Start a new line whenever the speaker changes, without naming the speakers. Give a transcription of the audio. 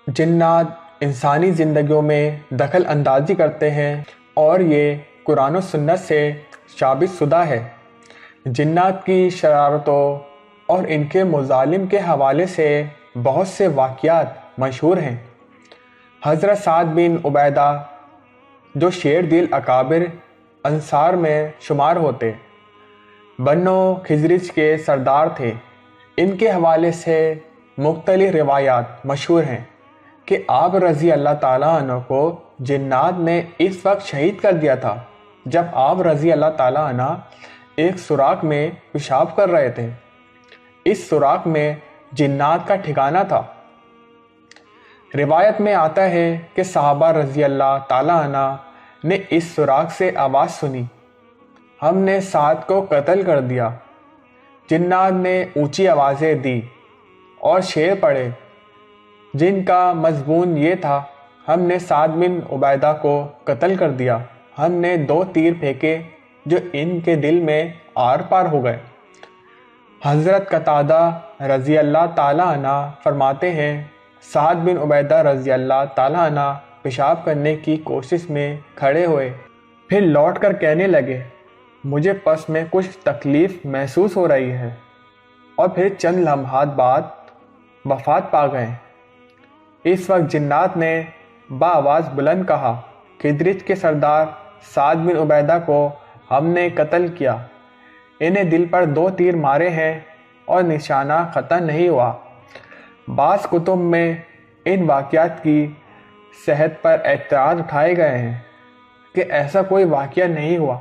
جنات انسانی زندگیوں میں دخل اندازی کرتے ہیں اور یہ قرآن و سنت سے ثابت شدہ ہے۔ جنات کی شرارتوں اور ان کے مظالم کے حوالے سے بہت سے واقعات مشہور ہیں۔ حضرت سعد بن عبیدہ جو شیر دل اکابر انصار میں شمار ہوتے، بنو خزرج کے سردار تھے، ان کے حوالے سے مختلف روایات مشہور ہیں کہ آپ رضی اللہ تعالیٰ عنہ کو جنات نے اس وقت شہید کر دیا تھا جب آپ رضی اللہ تعالیٰ عنہ ایک سوراخ میں پیشاب کر رہے تھے۔ اس سوراخ میں جنات کا ٹھکانہ تھا۔ روایت میں آتا ہے کہ صحابہ رضی اللہ تعالیٰ عنہ نے اس سوراخ سے آواز سنی، ہم نے سعد کو قتل کر دیا۔ جنات نے اونچی آوازیں دی اور شعر پڑھے جن کا مضمون یہ تھا، ہم نے سعد بن عبیدہ کو قتل کر دیا، ہم نے 2 تیر پھینکے جو ان کے دل میں آر پار ہو گئے۔ حضرت قتادہ رضی اللہ تعالیٰ عنہ فرماتے ہیں، سعد بن عبیدہ رضی اللہ تعالیٰ عنہ پیشاب کرنے کی کوشش میں کھڑے ہوئے، پھر لوٹ کر کہنے لگے، مجھے پس میں کچھ تکلیف محسوس ہو رہی ہے، اور پھر چند لمحات بعد وفات پا گئے۔ اس وقت جنات نے بآواز بلند کہا، خزرج کے سردار سعد بن عبیدہ کو ہم نے قتل کیا، انہیں دل پر 2 تیر مارے ہیں اور نشانہ ختم نہیں ہوا۔ بعض کتب میں ان واقعات کی صحت پر اعتراض اٹھائے گئے ہیں کہ ایسا کوئی واقعہ نہیں ہوا۔